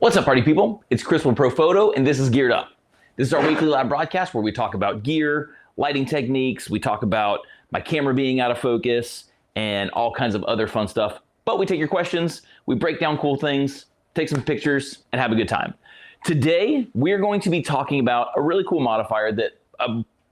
What's up, party people? It's Chris from Pro Photo, and this is Geared Up. This is our weekly live broadcast where we talk about gear, lighting techniques, we talk about my camera being out of focus, and all kinds of other fun stuff. But we take your questions, we break down cool things, take some pictures, and have a good time. Today, we're going to be talking about a really cool modifier that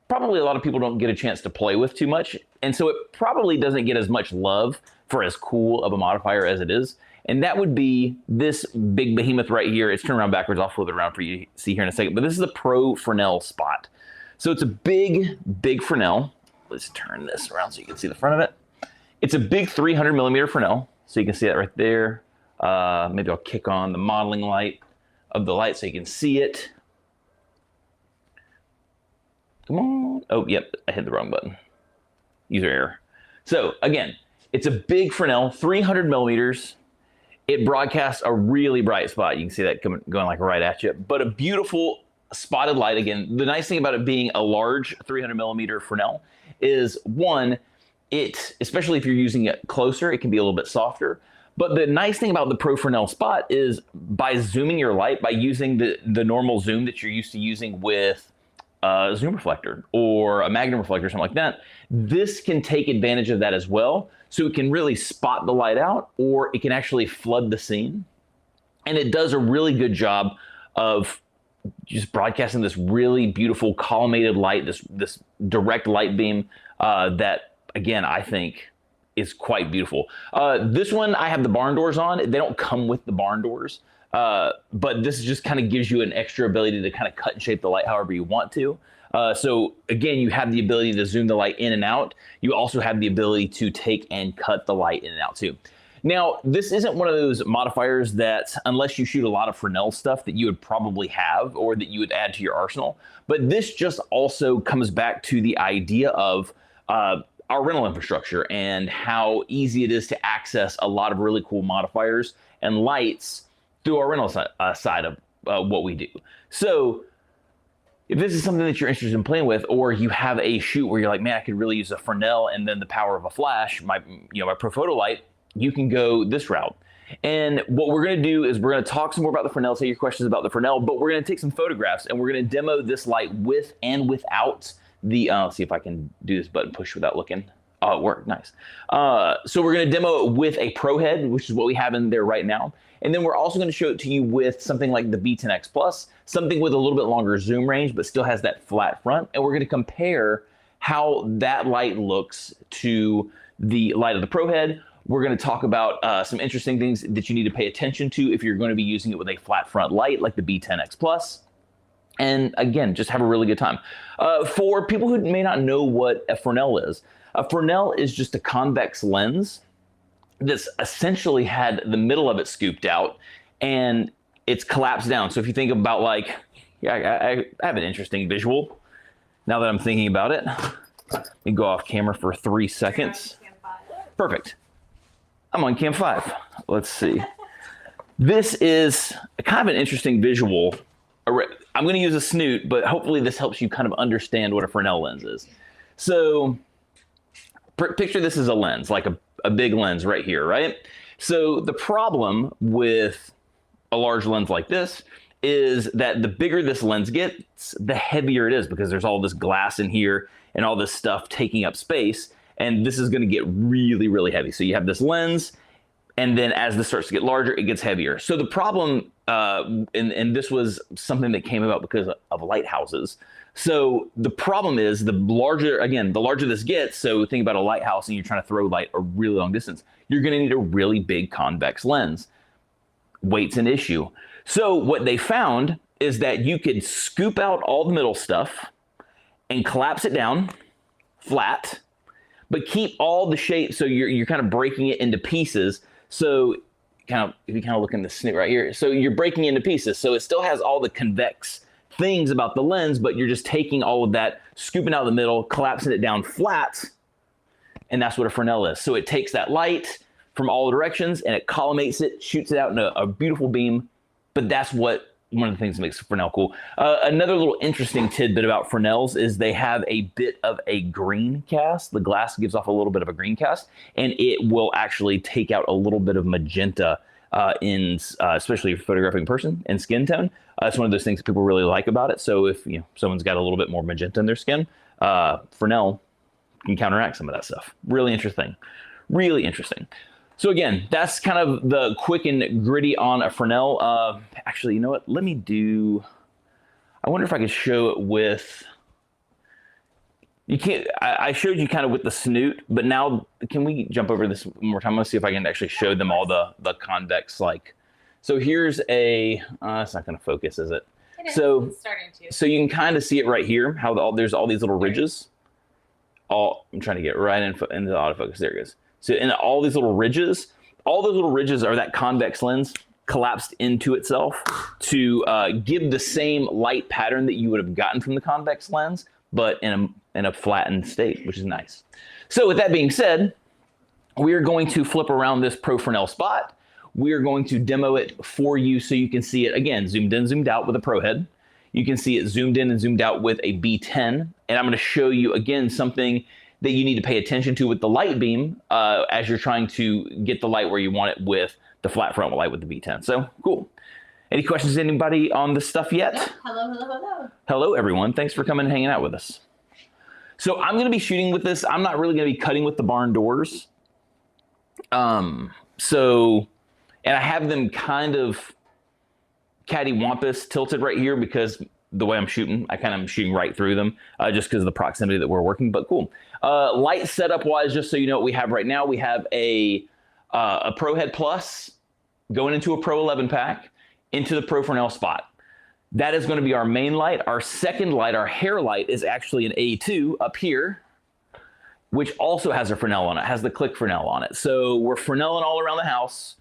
probably a lot of people don't get a chance to play with too much, and so it probably doesn't get as much love for as cool of a modifier as it is. And that would be this big behemoth right here. It's turned around backwards. I'll flip it around for you to see here in a second. But this is the Profresnel Spot. So it's a big Fresnel. Let's turn this around so you can see the front of it. It's a big 300 millimeter Fresnel. So you can see that right there. Maybe I'll kick on the modeling light of the light so you can see it. Come on. Oh, yep, I hit the wrong button. User error. So again, it's a big Fresnel, 300 millimeters. It broadcasts a really bright spot. You can see that going like right at you, but a beautiful spotted light. Again, the nice thing about it being a large 300 millimeter Fresnel is one, especially if you're using it closer, it can be a little bit softer. But the nice thing about the Profresnel Spot is by zooming your light, by using the normal zoom that you're used to using with a zoom reflector or a magnum reflector, something like that, this can take advantage of that as well. So it can really spot the light out, or it can actually flood the scene. And it does a really good job of just broadcasting this really beautiful collimated light, this direct light beam that, again, I think is quite beautiful. This one, I have the barn doors on. They don't come with the barn doors, but this just kind of gives you an extra ability to kind of cut and shape the light however you want to. So again, you have the ability to zoom the light in and out. You also have the ability to take and cut the light in and out too. Now, this isn't one of those modifiers that, unless you shoot a lot of Fresnel stuff, that you would probably have or that you would add to your arsenal. But this just also comes back to the idea of our rental infrastructure and how easy it is to access a lot of really cool modifiers and lights through our rental side of what we do. So if this is something that you're interested in playing with, or you have a shoot where you're like, man, I could really use a Fresnel and then the power of a flash, my Pro Photo light, you can go this route. And what we're going to do is we're going to talk some more about the Fresnel, take your questions about the Fresnel, but we're going to take some photographs and we're going to demo this light with and without the, let's see if I can do this button push without looking. Oh, it worked, nice. So we're going to demo it with a ProHead, which is what we have in there right now. And then we're also going to show it to you with something like the B10x Plus, something with a little bit longer zoom range, but still has that flat front. And we're going to compare how that light looks to the light of the ProHead. We're going to talk about some interesting things that you need to pay attention to if you're going to be using it with a flat front light like the B10x Plus. And again, just have a really good time. For people who may not know what a Fresnel is just a convex lens that's essentially had the middle of it scooped out and it's collapsed down. So if you think about like, yeah, I have an interesting visual now that I'm thinking about it. Let me go off camera for 3 seconds. Perfect. I'm on cam 5. Let's see. This is kind of an interesting visual. I'm going to use a snoot, but hopefully this helps you kind of understand what a Fresnel lens is. So picture this as a lens, like a big lens right here, right? So the problem with a large lens like this is that the bigger this lens gets, the heavier it is because there's all this glass in here and all this stuff taking up space. And this is going to get really, really heavy. So you have this lens, and then as this starts to get larger, it gets heavier. So the problem, and this was something that came about because of lighthouses. So the problem is the larger this gets, so think about a lighthouse and you're trying to throw light a really long distance, you're going to need a really big convex lens. Weight's an issue. So what they found is that you could scoop out all the middle stuff and collapse it down flat, but keep all the shape. So you're kind of breaking it into pieces. So if you kind of look in the snoot right here, so you're breaking into pieces. So it still has all the convex things about the lens, but you're just taking all of that, scooping out the middle, collapsing it down flat, and that's what a Fresnel is. So it takes that light from all directions and it collimates it, shoots it out in a beautiful beam, but that's what one of the things that makes Fresnel cool. Another little interesting tidbit about Fresnels is they have a bit of a green cast. The glass gives off a little bit of a green cast, and it will actually take out a little bit of magenta especially if you're photographing a person in skin tone. It's one of those things that people really like about it. So if someone's got a little bit more magenta in their skin, Fresnel can counteract some of that stuff. Really interesting. Really interesting. So again, that's kind of the quick and gritty on a Fresnel. Actually, you know what? Let me do... I wonder if I could show it with... You can't... I showed you kind of with the snoot, but now can we jump over this one more time? Let's see if I can actually show them all the convex like. So here's a... it's not going to focus, is it? So, so you can kind of see it right here, how there's all these little ridges. I'm trying to get right into the autofocus. There it goes. So in all these little ridges, all those little ridges are that convex lens collapsed into itself to give the same light pattern that you would have gotten from the convex lens, but in a flattened state, which is nice. So with that being said, we are going to flip around this Profresnel Spot. We are going to demo it for you so you can see it, again, zoomed in, zoomed out with a ProHead. You can see it zoomed in and zoomed out with a B10. And I'm going to show you, again, something that you need to pay attention to with the light beam as you're trying to get the light where you want it with the flat front light with the B10. So, cool. Any questions, anybody on this stuff yet? Yep. Hello, hello, hello. Hello, everyone. Thanks for coming and hanging out with us. So I'm going to be shooting with this. I'm not really going to be cutting with the barn doors. And I have them kind of cattywampus tilted right here because the way I'm shooting, I kind of am shooting right through them just because of the proximity that we're working, but cool. Light setup wise, just so you know what we have right now, we have a ProHead Plus going into a Pro 11 pack into the Profresnel Spot. That is going to be our main light. Our second light, our hair light, is actually an A2 up here, which also has a Fresnel on it, has the click Fresnel on it. So we're Fresneling all around the house.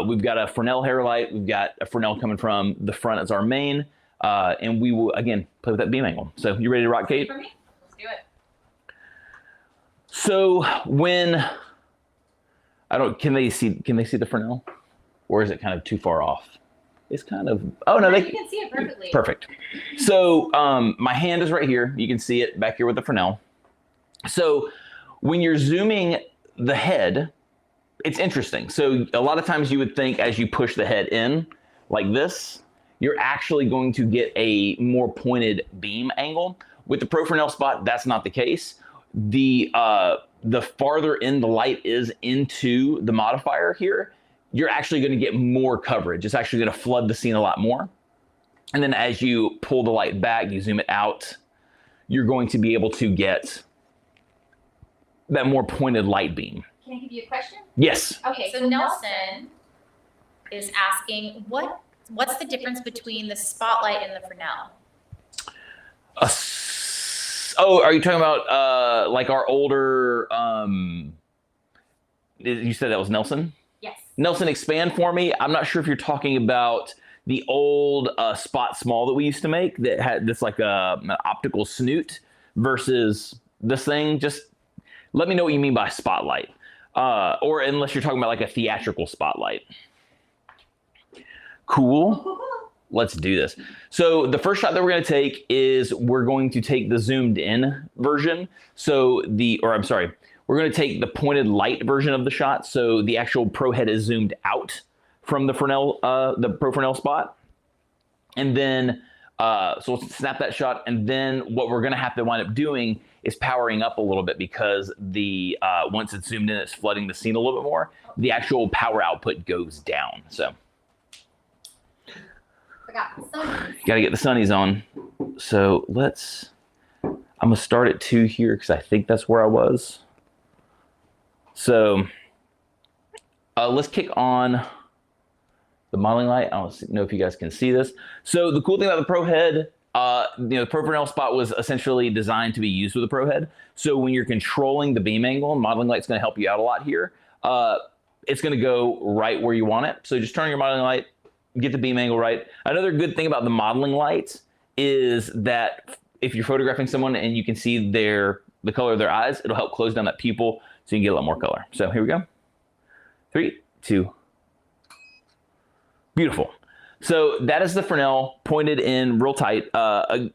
We've got a Fresnel hair light. We've got a Fresnel coming from the front as our main. And we will, again, play with that beam angle. So you ready to rock, Kate? For me? Let's do it. So when, can they see the Fresnel? Or is it kind of too far off? It's kind of, oh no, you can see it perfectly. Perfect. So my hand is right here. You can see it back here with the Fresnel. So when you're zooming the head, it's interesting. So a lot of times you would think as you push the head in like this, you're actually going to get a more pointed beam angle. With the Profresnel Spot, that's not the case. The farther in the light is into the modifier here, you're actually going to get more coverage. It's actually going to flood the scene a lot more. And then as you pull the light back, you zoom it out, you're going to be able to get that more pointed light beam. Can I give you a question? Yes. Okay, so Nelson is asking, what's the difference between the Spotlight and the Fresnel? Oh, are you talking about like our older, you said that was Nelson? Yes. Nelson, expand for me. I'm not sure if you're talking about the old Spot Small that we used to make that had this like an optical snoot versus this thing. Just let me know what you mean by Spotlight. Or unless you're talking about like a theatrical Spotlight. Cool. Let's do this. So the first shot that we're going to take is we're going to take the zoomed in version. So we're going to take the pointed light version of the shot. So the actual ProHead is zoomed out from the Profresnel Spot. And then, so we'll snap that shot. And then what we're going to have to wind up doing is powering up a little bit because the once it's zoomed in, it's flooding the scene a little bit more. The actual power output goes down. So. Got to get the sunnies on. So I'm going to start at 2 here because I think that's where I was. So let's kick on the modeling light. I don't know if you guys can see this. So the cool thing about the ProHead, the Profresnel Spot was essentially designed to be used with a ProHead. So when you're controlling the beam angle, modeling light's going to help you out a lot here. It's going to go right where you want it. So just turn your modeling light, get the beam angle right. Another good thing about the modeling lights is that if you're photographing someone and you can see the color of their eyes, it'll help close down that pupil so you can get a lot more color. So here we go. 3, 2. Beautiful. So that is the Fresnel pointed in real tight.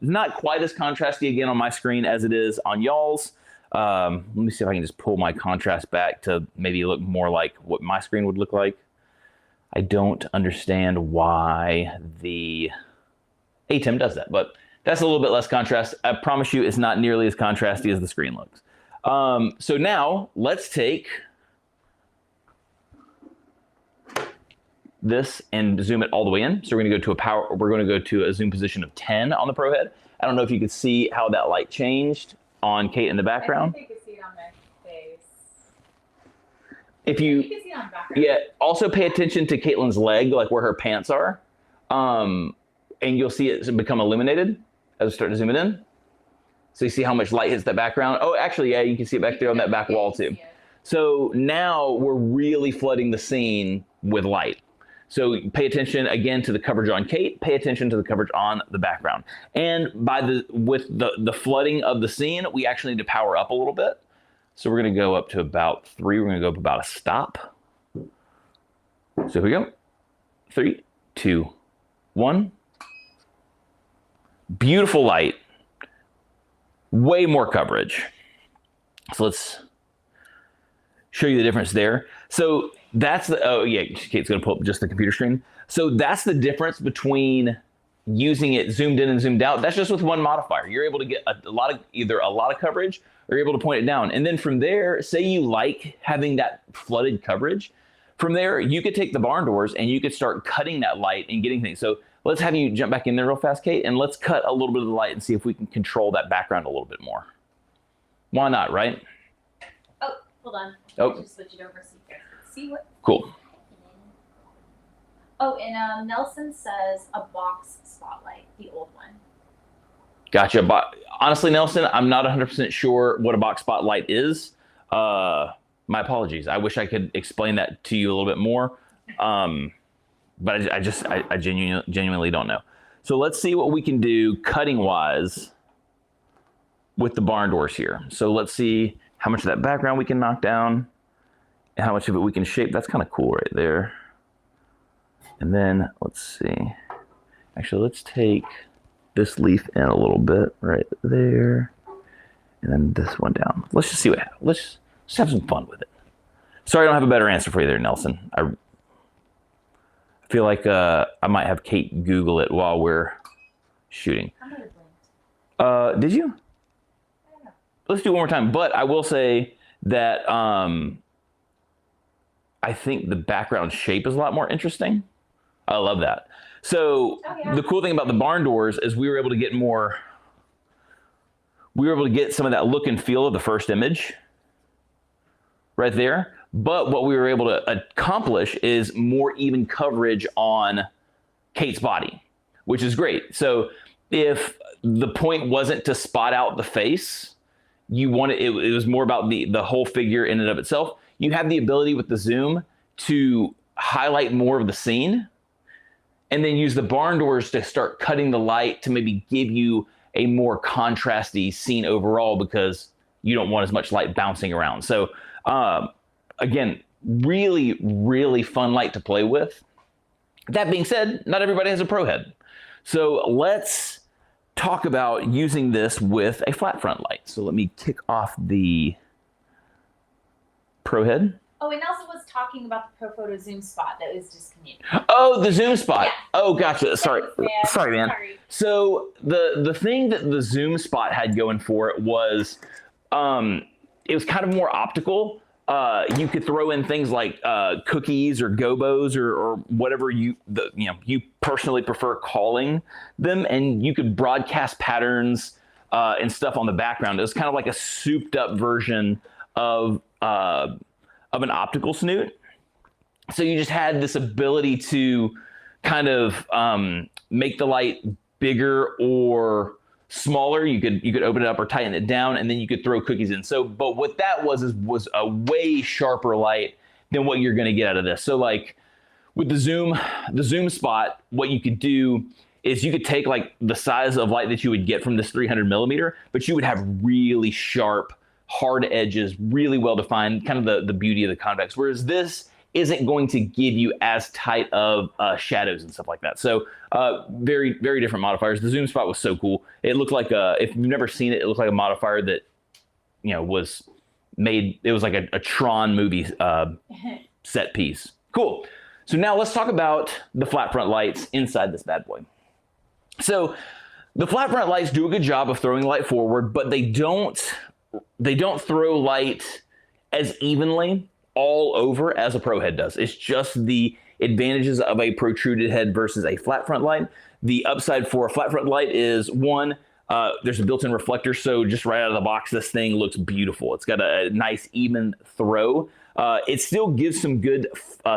Not quite as contrasty again on my screen as it is on y'all's. Let me see if I can just pull my contrast back to maybe look more like what my screen would look like. I don't understand why the ATEM does that, but that's a little bit less contrast. I promise you it's not nearly as contrasty as the screen looks. So now let's take this and zoom it all the way in. So we're going to go to a zoom position of 10 on the ProHead. I don't know if you could see how that light changed on Kate in the background. I think you could see it on my face. If you can see it on the background. Yeah, also pay attention to Caitlin's leg, like where her pants are. And you'll see it become illuminated as we start to zoom it in. So you see how much light hits that background. Oh, actually, yeah, you can see it back there on that back wall too. So now we're really flooding the scene with light. So pay attention again to the coverage on Kate, pay attention to the coverage on the background. And with the flooding of the scene, we actually need to power up a little bit. So we're gonna go up to about 3, we're gonna go up about a stop. So here we go, 3, 2, 1. Beautiful light, way more coverage. So let's show you the difference there. So that's the, oh yeah, Kate's gonna pull up just the computer screen. So that's the difference between using it zoomed in and zoomed out. That's just with one modifier. You're able to get either a lot of coverage or you're able to point it down. And then from there, say you like having that flooded coverage, from there, you could take the barn doors and you could start cutting that light and getting things. So let's have you jump back in there real fast, Kate, and let's cut a little bit of the light and see if we can control that background a little bit more. Why not, right? Oh, hold on. Oh. Just switch it over so you guys can see what. Cool. Oh, and Nelson says a box spotlight, the old one. Gotcha. But honestly, Nelson, I'm not 100% sure what a box spotlight is. My apologies. I wish I could explain that to you a little bit more. But I genuinely don't know. So let's see what we can do cutting wise with the barn doors here. So let's see how much of that background we can knock down and how much of it we can shape. That's kind of cool right there. And then let's see. Actually, let's take this leaf in a little bit right there. And then this one down. Let's just see what happens. Let's just have some fun with it. Sorry, I don't have a better answer for you there, Nelson. I feel like I might have Kate Google it while we're shooting. Did you? I don't know. Let's do it one more time. But I will say that I think the background shape is a lot more interesting. I love that. So the cool thing about the barn doors is we were able to get some of that look and feel of the first image right there. But what we were able to accomplish is more even coverage on Kate's body, which is great. So if the point wasn't to spot out the face, it was more about the whole figure in and of itself. You have the ability with the zoom to highlight more of the scene and then use the barn doors to start cutting the light to maybe give you a more contrasty scene overall because you don't want as much light bouncing around. So again, really, really fun light to play with. That being said, not everybody has a ProHead. So let's talk about using this with a flat front light. So let me kick off the ProHead. Oh, and Nelson was talking about the ProPhoto Zoom Spot that was discontinued. Oh, the Zoom Spot. Yeah. Oh, gotcha. Sorry, man. Sorry. So the thing that the Zoom Spot had going for it was was kind of more optical. You could throw in things like cookies or gobos or whatever you personally prefer calling them, and you could broadcast patterns and stuff on the background. It was kind of like a souped up version of an optical snoot. So you just had this ability to kind of make the light bigger or smaller. You could open it up or tighten it down, and then you could throw cookies in. So, but what that was a way sharper light than what you're going to get out of this. So like with the Zoom Spot, what you could do is you could take like the size of light that you would get from this 300 millimeter, but you would have really sharp, hard edges, really well defined, kind of the beauty of the convex. Whereas this isn't going to give you as tight of shadows and stuff like that. So very, very different modifiers. The Zoom Spot was so cool. It looked like if you've never seen it, it looked like a modifier that, was made. It was like a Tron movie set piece. Cool. So now let's talk about the flat front lights inside this bad boy. So the flat front lights do a good job of throwing light forward, but they don't throw light as evenly all over as a Pro head does. It's just the advantages of a protruded head versus a flat front light. The upside for a flat front light is one, there's a built-in reflector, so just right out of the box, this thing looks beautiful. It's got a nice even throw. It still gives some good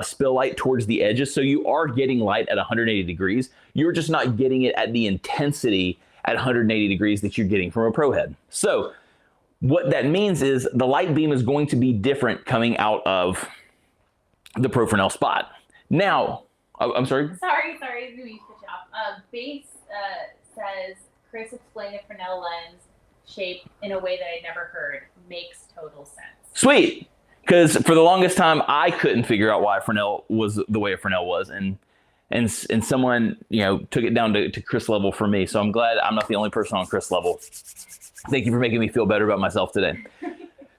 spill light towards the edges, so you are getting light at 180 degrees. You're just not getting it at the intensity at 180 degrees that you're getting from a Pro head. So what that means is the light beam is going to be different coming out of the Profresnel Spot. Now, I'm sorry? Sorry, we switch off. Base says, Chris explained the Fresnel lens shape in a way that I never heard. Makes total sense. Sweet. Because for the longest time, I couldn't figure out why Fresnel was the way a Fresnel was. And someone, took it down to Chris level for me. So I'm glad I'm not the only person on Chris level. Thank you for making me feel better about myself today.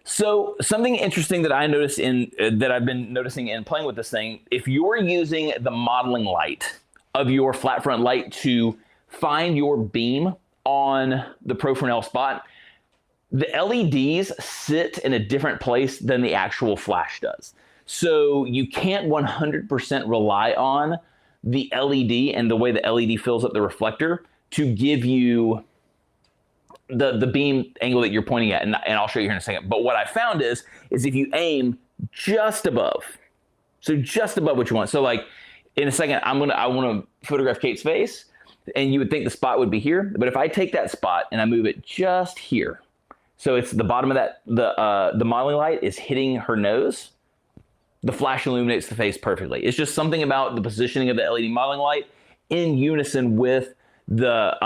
So something interesting that I noticed that I've been noticing in playing with this thing, if you're using the modeling light of your flat front light to find your beam on the Profresnel Spot, the LEDs sit in a different place than the actual flash does. So you can't 100% rely on the LED and the way the LED fills up the reflector to give you the beam angle that you're pointing at, and I'll show you here in a second. But what I found is if you aim just above, so just above what you want. So like in a second, I want to photograph Kate's face, and you would think the spot would be here. But if I take that spot and I move it just here, so it's the bottom of that, the modeling light is hitting her nose, the flash illuminates the face perfectly. It's just something about the positioning of the LED modeling light in unison with the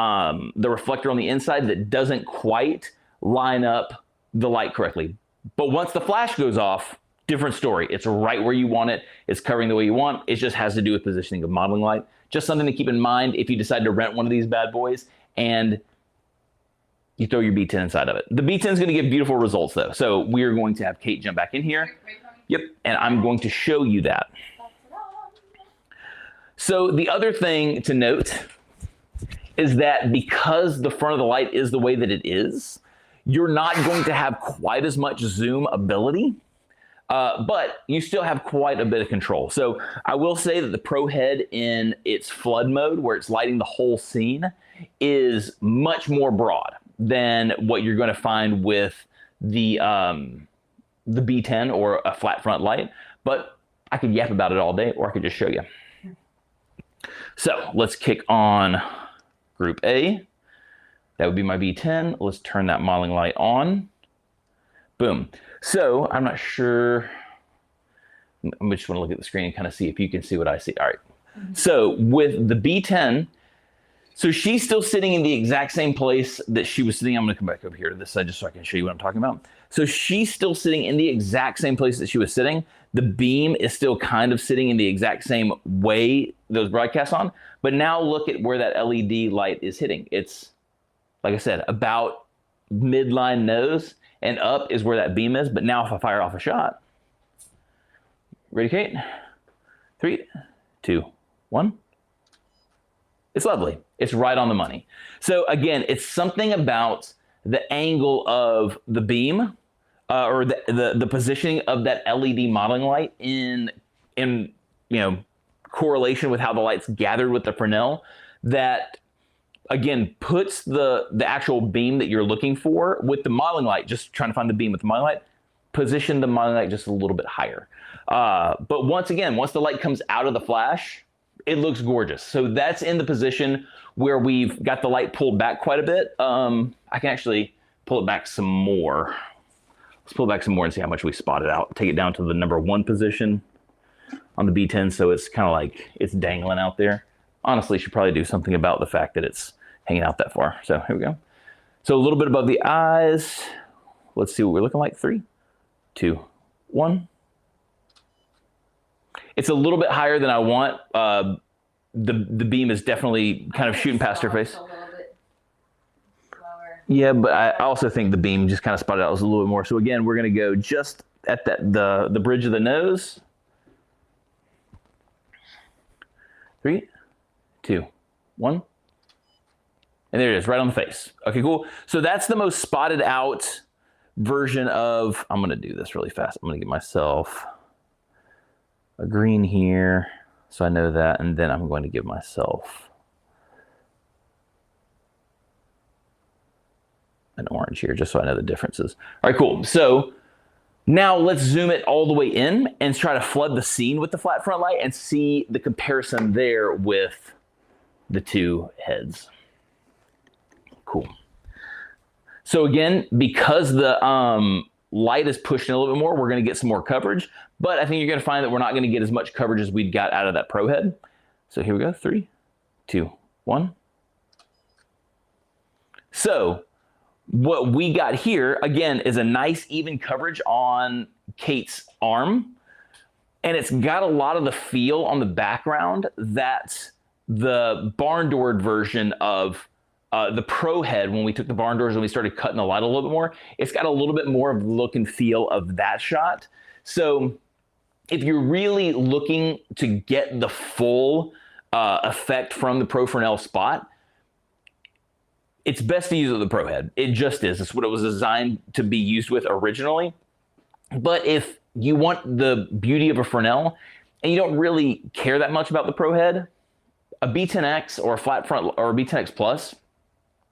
reflector on the inside that doesn't quite line up the light correctly. But once the flash goes off, different story. It's right where you want it. It's covering the way you want. It just has to do with positioning of modeling light. Just something to keep in mind if you decide to rent one of these bad boys and you throw your B10 inside of it. The B10 is going to give beautiful results though. So we are going to have Kate jump back in here. Yep, and I'm going to show you that. So the other thing to note is that because the front of the light is the way that it is, you're not going to have quite as much zoom ability, but you still have quite a bit of control. So I will say that the Pro head in its flood mode, where it's lighting the whole scene, is much more broad than what you're going to find with the B10 or a flat front light. But I could yap about it all day, or I could just show you. So let's kick on Group A. That would be my B10. Let's turn that modeling light on. Boom. So I'm not sure. I just want to look at the screen and kind of see if you can see what I see. All right. So with the B10, so she's still sitting in the exact same place that she was sitting. I'm going to come back over here to this side just so I can show you what I'm talking about. So she's still sitting in the exact same place that she was sitting. The beam is still kind of sitting in the exact same way those broadcasts on. But now look at where that LED light is hitting. It's, like I said, about midline nose and up is where that beam is. But now if I fire off a shot, ready, Kate? 3, 2, 1. It's lovely. It's right on the money. So again, it's something about the angle of the beam or the positioning of that LED modeling light in correlation with how the light's gathered with the Fresnel that again puts the actual beam that you're looking for with the modeling light, just trying to find the beam with the modeling light, position the modeling light just a little bit higher. But once the light comes out of the flash, it looks gorgeous. So that's in the position where we've got the light pulled back quite a bit. I can actually pull it back some more. Let's pull it back some more and see how much we spotted out. Take it down to the number 1 position on the B10, so it's kind of like it's dangling out there. Honestly, should probably do something about the fact that it's hanging out that far. So here we go. So a little bit above the eyes. Let's see what we're looking like. 3, 2, 1. It's a little bit higher than I want. The beam is definitely kind of shooting past her face. A little bit lower. Yeah, but I also think the beam just kind of spotted out a little bit more. So again, we're going to go just at the bridge of the nose. 3, 2, 1. And there it is, right on the face. Okay, cool. So that's the most spotted out version of, I'm gonna do this really fast. I'm gonna get myself a green here so I know that, and then I'm going to give myself an orange here just so I know the differences. All right, cool. So now let's zoom it all the way in and try to flood the scene with the flat front light and see the comparison there with the two heads. Cool. So again, because the light is pushing a little bit more, we're going to get some more coverage, but I think you're going to find that we're not going to get as much coverage as we got out of that ProHead. So here we go, 3, 2, 1. So what we got here, again, is a nice even coverage on Kate's arm, and it's got a lot of the feel on the background that the barn doored version of the ProHead, when we took the barn doors and we started cutting the light a little bit more, it's got a little bit more of the look and feel of that shot. So if you're really looking to get the full effect from the Profresnel Spot, it's best to use it with the ProHead. It just is. It's what it was designed to be used with originally. But if you want the beauty of a Fresnel and you don't really care that much about the ProHead, a B10X or a flat front or a B10X Plus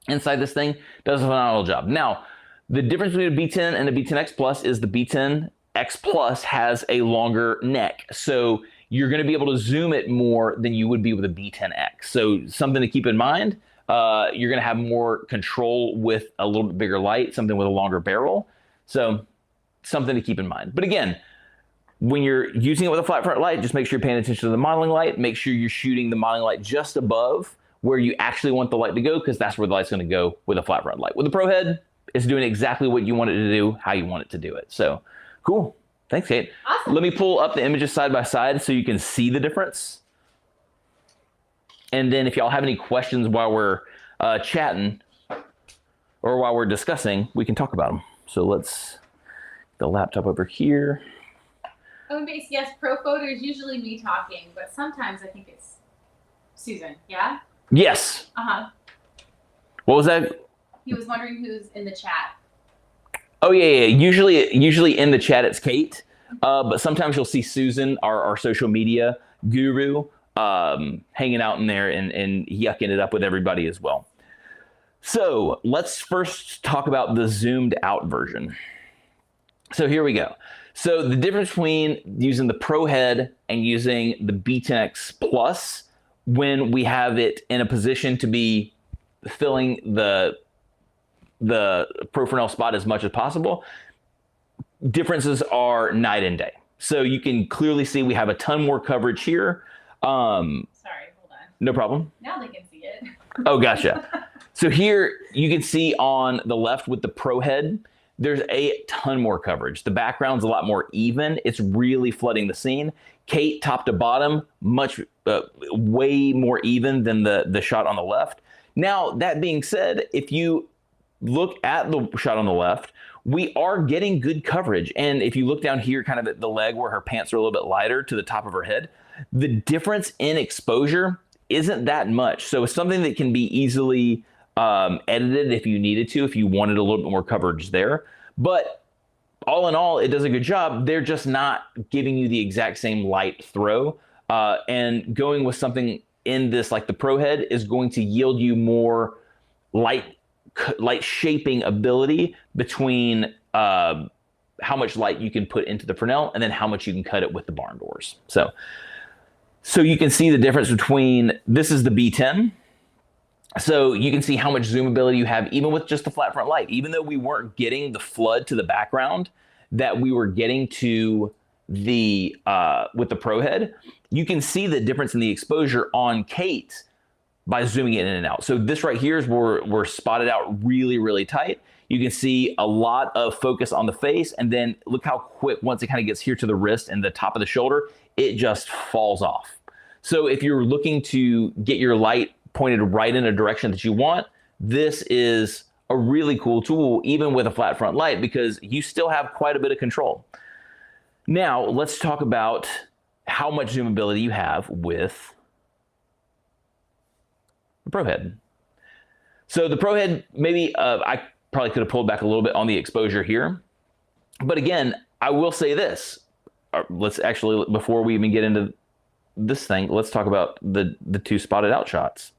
inside this thing does a phenomenal job. Now, the difference between a B10 and a B10X Plus is the B10X Plus has a longer neck. So you're going to be able to zoom it more than you would be with a B10X. So something to keep in mind. You're going to have more control with a little bit bigger light, something with a longer barrel. So something to keep in mind. But again, when you're using it with a flat front light, just make sure you're paying attention to the modeling light. Make sure you're shooting the modeling light just above where you actually want the light to go, because that's where the light's going to go with a flat front light. With the ProHead, it's doing exactly what you want it to do, how you want it to do it. So cool. Thanks, Kate. Awesome. Let me pull up the images side by side so you can see the difference. And then if y'all have any questions while we're chatting or while we're discussing, we can talk about them. So let's get the laptop over here. Oh, base, yes, pro photo is usually me talking, but sometimes I think it's Susan, yeah? Yes. Uh-huh. What was that? He was wondering who's in the chat. Oh, yeah. Usually in the chat, it's Kate. But sometimes you'll see Susan, our social media guru, hanging out in there and yucking it up with everybody as well. So let's first talk about the zoomed out version. So here we go. So the difference between using the ProHead and using the B10X Plus, when we have it in a position to be filling the Profresnel Spot as much as possible, differences are night and day. So you can clearly see we have a ton more coverage here. Sorry, hold on. No problem. Now they can see it. Oh, gotcha. So here you can see on the left with the ProHead, there's a ton more coverage. The background's a lot more even. It's really flooding the scene. Kate, top to bottom, way more even than the shot on the left. Now, that being said, if you look at the shot on the left, we are getting good coverage. And if you look down here, kind of at the leg where her pants are a little bit lighter to the top of her head, the difference in exposure isn't that much. So it's something that can be easily edited if you needed to, if you wanted a little bit more coverage there. But all in all, it does a good job. They're just not giving you the exact same light throw. And going with something in this, like the ProHead, is going to yield you more light shaping ability between how much light you can put into the Fresnel and then how much you can cut it with the barn doors. So you can see the difference between, this is the B10. So you can see how much zoom ability you have even with just the flat front light. Even though we weren't getting the flood to the background that we were getting to the with the ProHead, you can see the difference in the exposure on Kate by zooming it in and out. So this right here is where we're spotted out really, really tight. You can see a lot of focus on the face, and then look how quick, once it kind of gets here to the wrist and the top of the shoulder, it just falls off. So if you're looking to get your light pointed right in a direction that you want, this is a really cool tool, even with a flat front light, because you still have quite a bit of control. Now, let's talk about how much zoom ability you have with the ProHead. So the ProHead, maybe I probably could have pulled back a little bit on the exposure here. But again, I will say this. Let's actually, before we even get into this thing, let's talk about the two spotted out shots.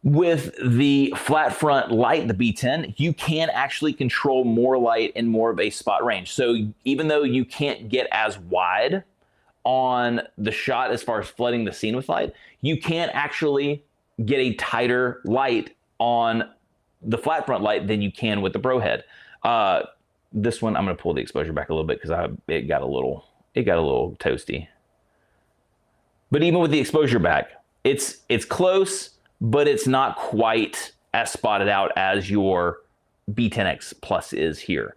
With the flat front light, the B10, you can actually control more light and more of a spot range. So even though you can't get as wide on the shot as far as flooding the scene with light, you can actually get a tighter light on the flat front light than you can with the ProHead. This one, I'm going to pull the exposure back a little bit because it got a little toasty. But even with the exposure back, it's close, but it's not quite as spotted out as your B10X Plus is here.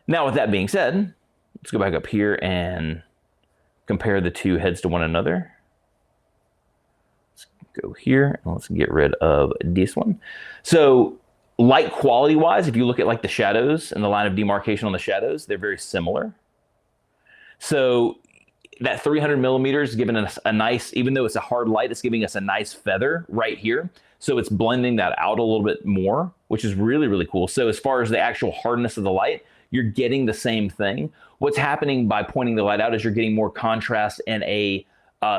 Now, with that being said, let's go back up here and compare the two heads to one another. Let's go here and let's get rid of this one. So light quality wise, if you look at like the shadows and the line of demarcation on the shadows, they're very similar. So that 300 millimeters is giving us a nice, even though it's a hard light, it's giving us a nice feather right here. So it's blending that out a little bit more, which is really, really cool. So as far as the actual hardness of the light, you're getting the same thing. What's happening by pointing the light out is you're getting more contrast in a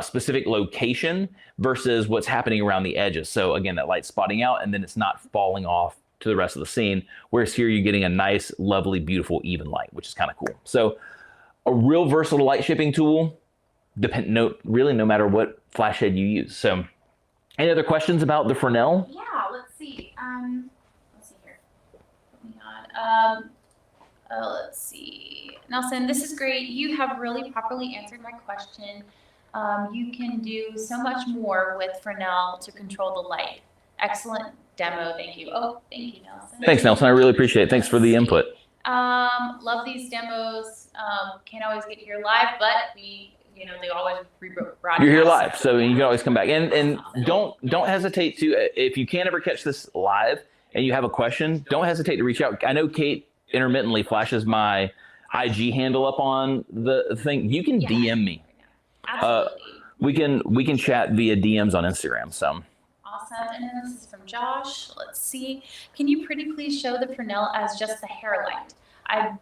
specific location versus what's happening around the edges. So again, that light's spotting out and then it's not falling off to the rest of the scene. Whereas here you're getting a nice, lovely, beautiful, even light, which is kind of cool. So a real versatile light shaping tool, really no matter what flash head you use. So any other questions about the Fresnel? Yeah, let's see. Let's see here. Hang on. Let's see. Nelson, this is great. You have really properly answered my question. You can do so much more with Fresnel to control the light. Excellent demo. Thank you. Oh, thank you, Nelson. Thanks, Nelson. I really appreciate it. Thanks for the input. Love these demos. Can't always get here live, but they always rebroadcast. You're here live, so you can always come back. And don't hesitate to, if you can't ever catch this live and you have a question, don't hesitate to reach out. I know Kate intermittently flashes my IG handle up on the thing. You can DM me. Absolutely. We can chat via DMs on Instagram. So. Awesome. And then this is from Josh. Let's see. Can you pretty please show the Fresnel as just the hair light? I've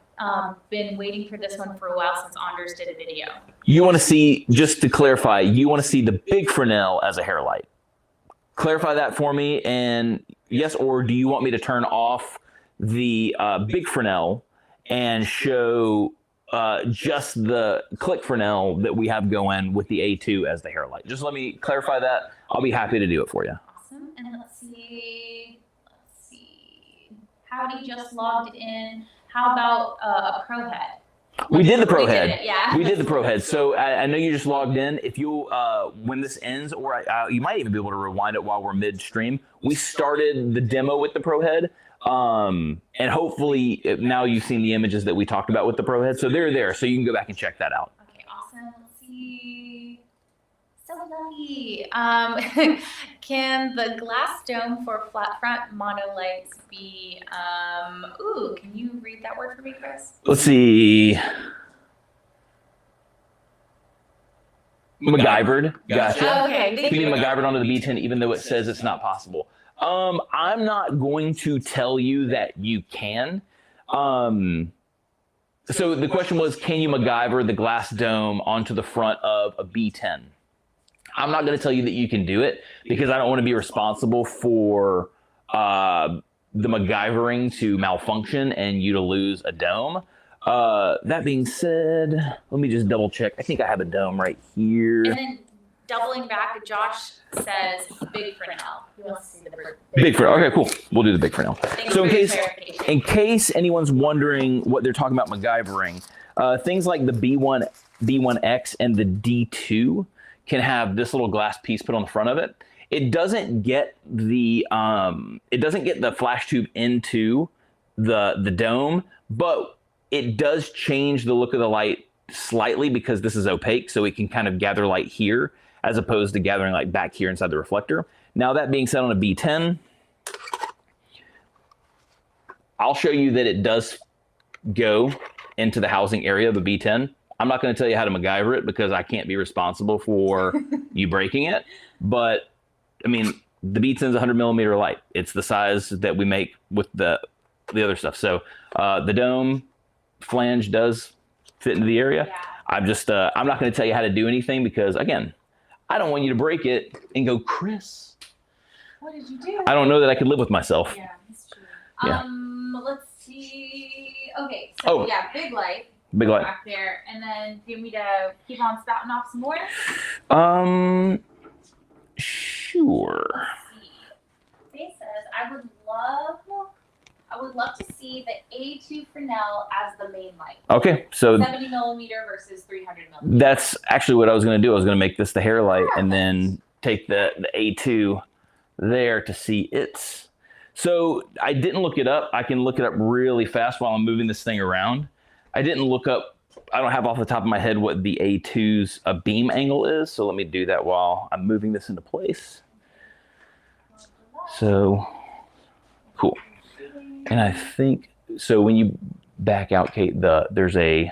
been waiting for this one for a while since Anders did a video. You want to see, just to clarify, you want to see the big Fresnel as a hair light. Clarify that for me. And yes, or do you want me to turn off the big Fresnel and show just the click Fresnel that we have going with the A2 as the hair light? Just let me clarify that. I'll be happy to do it for you. Awesome. And let's see. Howdy just logged in. How about a ProHead? We did the ProHead. Yeah. We did the ProHead. So I know you just logged in. If you, when this ends, or you might even be able to rewind it while we're midstream. We started the demo with the ProHead. And hopefully now you've seen the images that we talked about with the ProHead. So they're there. So you can go back and check that out. Okay, awesome. Let's see. So lucky. Can the glass dome for flat front monolights be, can you read that word for me, Chris? Let's see. MacGyvered. Gotcha. Okay. Can be MacGyvered onto the B10 even though it says it's not possible. I'm not going to tell you that you can. So the question was, can you MacGyver the glass dome onto the front of a B10? I'm not going to tell you that you can do it because I don't want to be responsible for the MacGyvering to malfunction and you to lose a dome. That being said, let me just double check. I think I have a dome right here. And then doubling back, Josh says big Fresnel. He wants to see the big Fresnel. Okay, cool. We'll do the big Fresnel. So in in case anyone's wondering what they're talking about MacGyvering, things like the B10x and the D2 can have this little glass piece put on the front of it. It doesn't get the flash tube into the dome, but it does change the look of the light slightly because this is opaque, so it can kind of gather light here as opposed to gathering light back here inside the reflector. Now that being said, on a B10, I'll show you that it does go into the housing area of a B10. I'm not going to tell you how to MacGyver it because I can't be responsible for you breaking it, but I mean, the B10 is 100 millimeter light. It's the size that we make with the other stuff. So the dome flange does fit into the area. Yeah. I'm not going to tell you how to do anything because, again, I don't want you to break it and go, Chris, what did you do? I don't know that I could live with myself. Yeah, that's true. Yeah. Let's see. Okay, so yeah, big light. Big light. Back there. And then do you want me to keep on spouting off some more? Sure. Faye says, I would love to see the A2 Fresnel as the main light. Okay, so 70 millimeter versus 300 millimeter. that's actually what I was going to do. I was going to make this the hair light and then take the A2 there to see its. So I didn't look it up. I can look it up really fast while I'm moving this thing around. I didn't look up, I don't have off the top of my head what the A2's beam angle is. So let me do that while I'm moving this into place. So, cool. And I think, so when you back out, Kate, there's a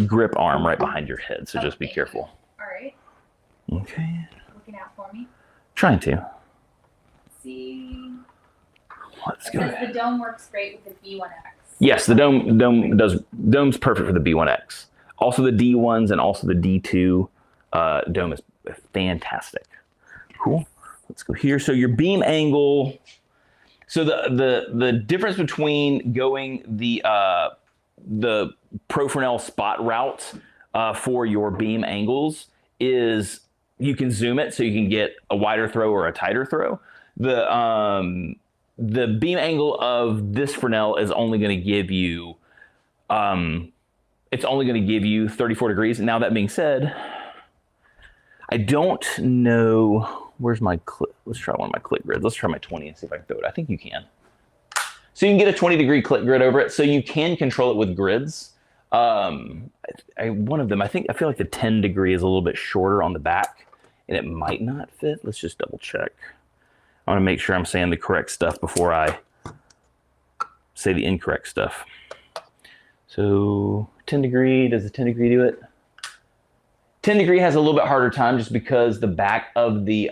grip arm right behind your head. So just be careful. All right. Okay. Looking out for me. Trying to. Let's see. Let's go. The dome works great with the B10x. Yes, the dome's perfect for the B10x. Also the D1s and also the D2 dome is fantastic. Cool. Let's go here. So your beam angle. So the difference between going the Profresnel Spot route for your beam angles is you can zoom it so you can get a wider throw or a tighter throw. The beam angle of this Fresnel is only going to give you, it's only going to give you 34 degrees. Now that being said, I don't know, where's my click? Let's try one of my click grids. Let's try my 20 and see if I can throw it. I think you can. So you can get a 20-degree click grid over it. So you can control it with grids. One of them, I feel like the 10 degree is a little bit shorter on the back and it might not fit. Let's just double check. I want to make sure I'm saying the correct stuff before I say the incorrect stuff. So 10 degree, does the 10 degree do it? 10 degree has a little bit harder time just because the back of the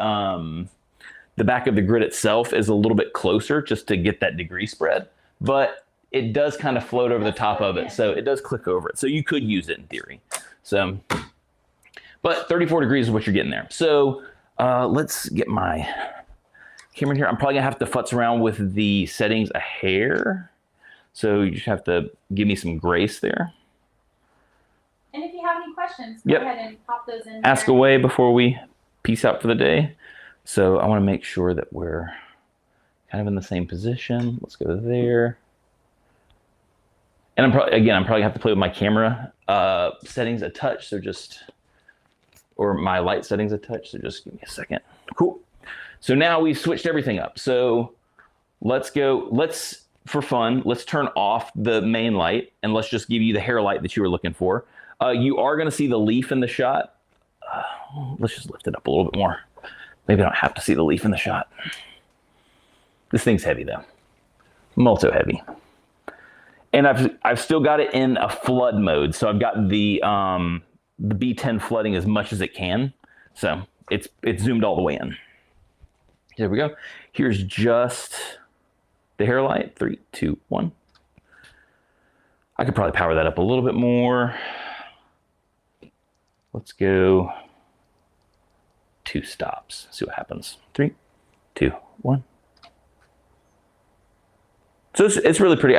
grid itself is a little bit closer just to get that degree spread, but it does kind of float over the top of it. So it does click over it. So you could use it in theory. So, but 34 degrees is what you're getting there. So let's get my camera in here. I'm probably gonna have to futz around with the settings a hair. So you just have to give me some grace there. And if you have any questions, go ahead and pop those in. Ask away before we peace out for the day. So I want to make sure that we're kind of in the same position. Let's go there. And I'm probably gonna have to play with my camera settings a touch. So or my light settings a touch. So just give me a second. Cool. So now we've switched everything up. So let's for fun, let's turn off the main light and let's just give you the hair light that you were looking for. You are going to see the leaf in the shot. Let's just lift it up a little bit more. Maybe I don't have to see the leaf in the shot. This thing's heavy though. Multi heavy. And I've still got it in a flood mode. So I've got the B10 flooding as much as it can. So it's zoomed all the way in. There we go. Here's just the hair light. 3, 2, 1. I could probably power that up a little bit more. Let's go 2 stops. See what happens. 3, 2, 1. So it's really pretty.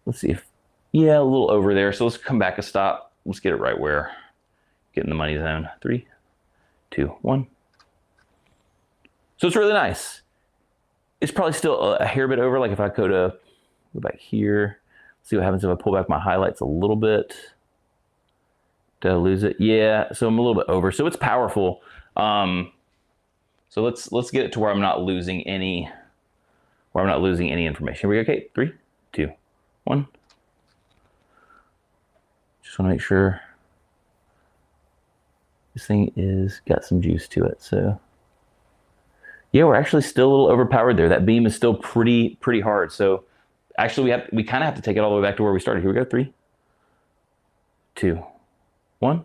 Let's see if, yeah, a little over there. So let's come back a stop. Let's get it right where, get in the money zone. 3, 2, 1. So it's really nice. It's probably still a hair bit over. Like if I go back here, see what happens if I pull back my highlights a little bit. Did I lose it? Yeah, so I'm a little bit over. So it's powerful. So let's get it to where I'm not losing any information. Here we go. Okay, 3, 2, 1. Just want to make sure this thing is got some juice to it. So yeah, we're actually still a little overpowered there. That beam is still pretty hard. So actually we kind of have to take it all the way back to where we started. Here we go. 3, 2, 1.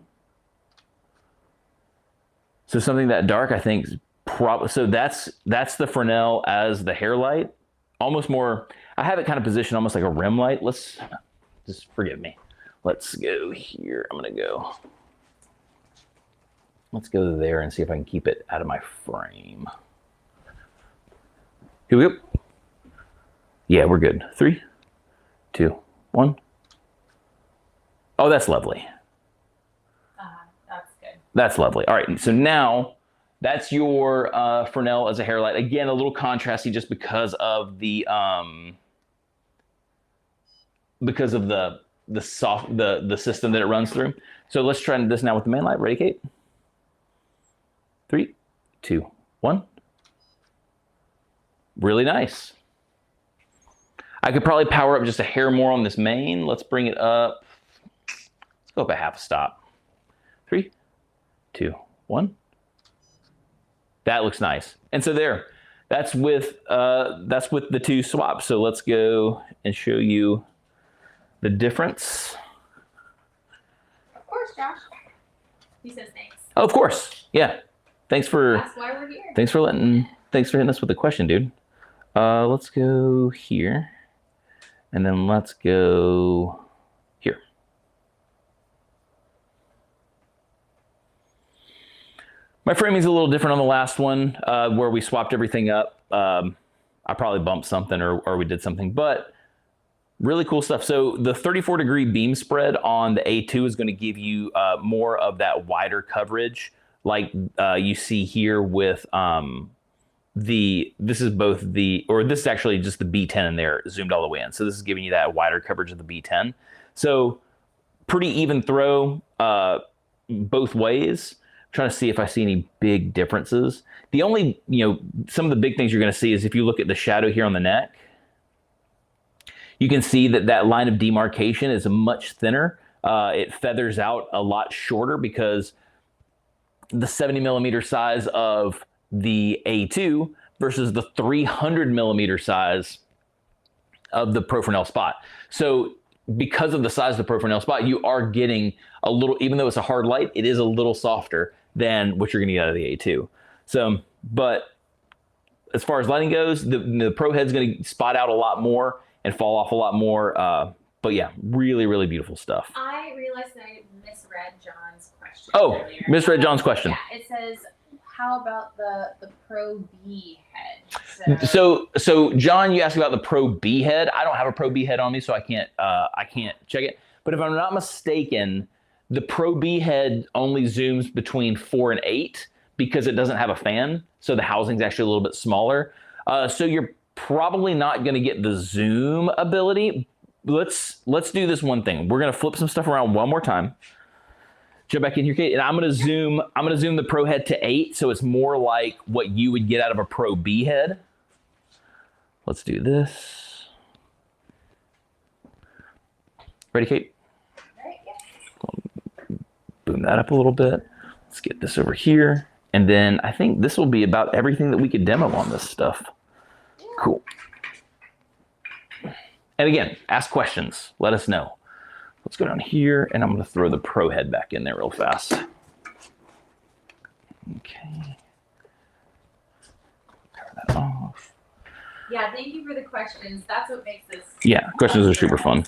So something that dark, I think, probably. So that's the Fresnel as the hair light. Almost more. I have it kind of positioned almost like a rim light. Let's just forgive me. Let's go here. I'm gonna go. Let's go there and see if I can keep it out of my frame. Here we go. Yeah, we're good. 3, 2, 1. Oh, that's lovely. That's good. That's lovely. All right, so now that's your Fresnel as a hair light. Again, a little contrasty just because of the system that it runs through. So let's try this now with the main light. Ready, Kate? 3, 2, 1. Really nice. I could probably power up just a hair more on this main. Let's bring it up. Let's go up a half a stop. 3, 2, 1. That looks nice. And so there, that's with the two swaps. So let's go and show you the difference. Of course, Josh. He says thanks. Oh, of course. Yeah. Thanks for. That's why we're here. Thanks for hitting us with the question, dude. Let's go here, and then let's go here. My framing's a little different on the last one, where we swapped everything up. I probably bumped something or we did something, but really cool stuff. So the 34-degree beam spread on the A2 is going to give you more of that wider coverage, like you see here with this is actually just the B10 in there zoomed all the way in. So this is giving you that wider coverage of the B10. So pretty even throw both ways. I'm trying to see if I see any big differences. The only, some of the big things you're going to see is if you look at the shadow here on the neck, you can see that line of demarcation is much thinner. It feathers out a lot shorter because the 70 millimeter size of the A2 versus the 300 millimeter size of the Profresnel Spot. So because of the size of the Profresnel Spot, you are getting a little, even though it's a hard light, it is a little softer than what you're going to get out of the A2. So, but as far as lighting goes, the ProHead's going to spot out a lot more and fall off a lot more. But yeah, really, really beautiful stuff. I realized that I misread John's question. Oh, earlier. misread John's question. Yeah, it says, how about the Pro B head? So John, you asked about the Pro B head. I don't have a Pro B head on me, so I can't check it. But if I'm not mistaken, the Pro B head only zooms between 4 and 8 because it doesn't have a fan. So the housing's actually a little bit smaller. So you're probably not going to get the zoom ability. Let's do this one thing. We're going to flip some stuff around one more time. Jump back in here, Kate, and I'm going to zoom the ProHead to 8, so it's more like what you would get out of a Pro B head. Let's do this. Ready, Kate? Right, yeah. Boom that up a little bit. Let's get this over here, and then I think this will be about everything that we could demo on this stuff. Yeah. Cool. And again, ask questions. Let us know. Let's go down here, and I'm going to throw the ProHead back in there real fast. Okay. Cover that off. Yeah, thank you for the questions. That's what makes this. Yeah, questions are super fun.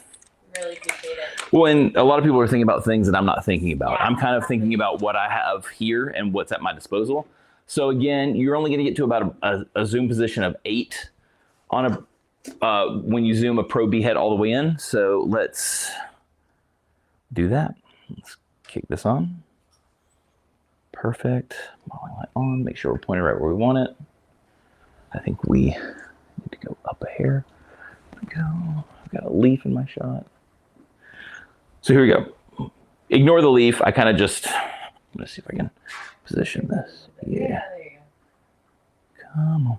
Really appreciate it. Well, and a lot of people are thinking about things that I'm not thinking about. Yeah. I'm kind of thinking about what I have here and what's at my disposal. So again, you're only going to get to about a zoom position of 8 on when you zoom a Pro B head all the way in. So let's do that. Let's kick this on. Perfect. Modeling light on. Make sure we're pointing right where we want it. I think we need to go up a hair. There we go. I've got a leaf in my shot. So here we go. Ignore the leaf. I kind of just, I'm going to see if I can position this. Yeah. There you go. Come on.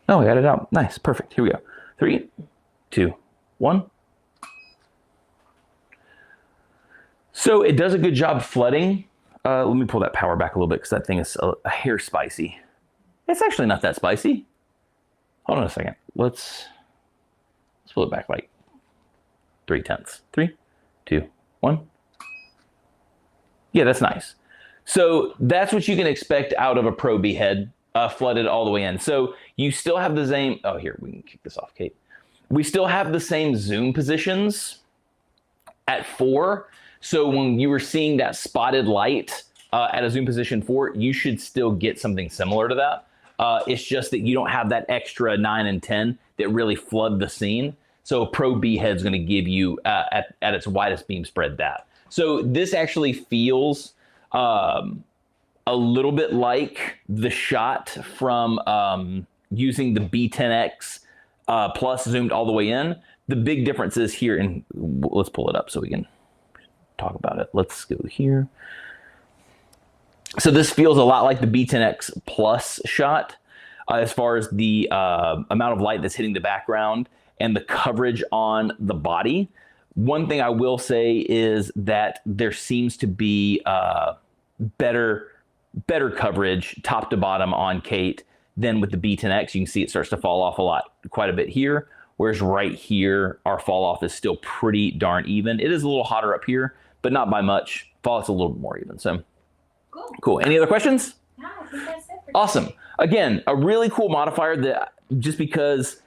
Oh, I got it out. Nice. Perfect. Here we go. 3, 2, 1. So it does a good job flooding. Let me pull that power back a little bit because that thing is a hair spicy. It's actually not that spicy. Hold on a second. Let's pull it back like 3/10. 3, 2, 1. Yeah, that's nice. So that's what you can expect out of a Pro B head, flooded all the way in. So you still have the same, oh, here, we can kick this off, Kate. We still have the same zoom positions at 4. So when you were seeing that spotted light at a zoom position 4, you should still get something similar to that. It's just that you don't have that extra 9 and 10 that really flood the scene. So Pro B head is going to give you at its widest beam spread that. So this actually feels a little bit like the shot from using the B10x plus zoomed all the way in. The big difference is here, and let's pull it up so we can talk about it. Let's go here. So this feels a lot like the B10x plus shot as far as the amount of light that's hitting the background and the coverage on the body. One thing I will say is that there seems to be better coverage top to bottom on Kate than with the B10X. You can see it starts to fall off quite a bit here, whereas right here, our fall off is still pretty darn even. It is a little hotter up here, but not by much. Fall off's a little bit more even, so cool. Any other questions? No, I think that's it for Awesome. Again, a really cool modifier that just because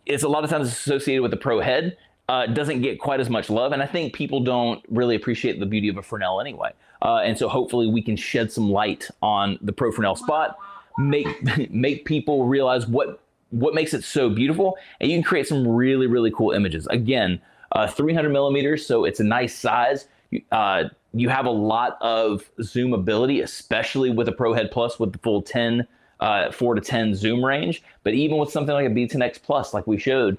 it's a lot of times associated with the Pro head, doesn't get quite as much love. And I think people don't really appreciate the beauty of a Fresnel anyway. And so hopefully we can shed some light on the Profresnel Spot, make people realize what makes it so beautiful. And you can create some really, really cool images. Again, 300 millimeters, so it's a nice size. You have a lot of zoom ability, especially with a ProHead Plus with the full 4 to 10 zoom range. But even with something like a B10X Plus, like we showed,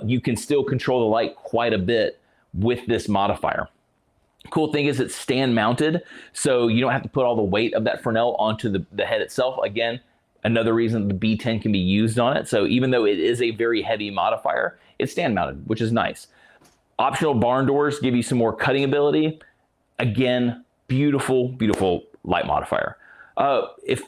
you can still control the light quite a bit with this modifier. Cool thing is it's stand mounted, so you don't have to put all the weight of that Fresnel onto the head itself. Again, another reason the B10 can be used on it. So even though it is a very heavy modifier, it's stand mounted, which is nice. Optional barn doors give you some more cutting ability. Again, beautiful, beautiful light modifier. If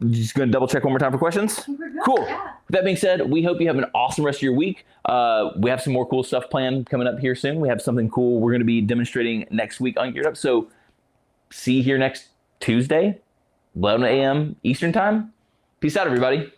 just going to double check one more time for questions. Cool. Yeah. With that being said, we hope you have an awesome rest of your week. We have some more cool stuff planned coming up here soon. We have something cool we're going to be demonstrating next week on Geared Up. So see you here next Tuesday, 11 a.m. Eastern time. Peace out, everybody.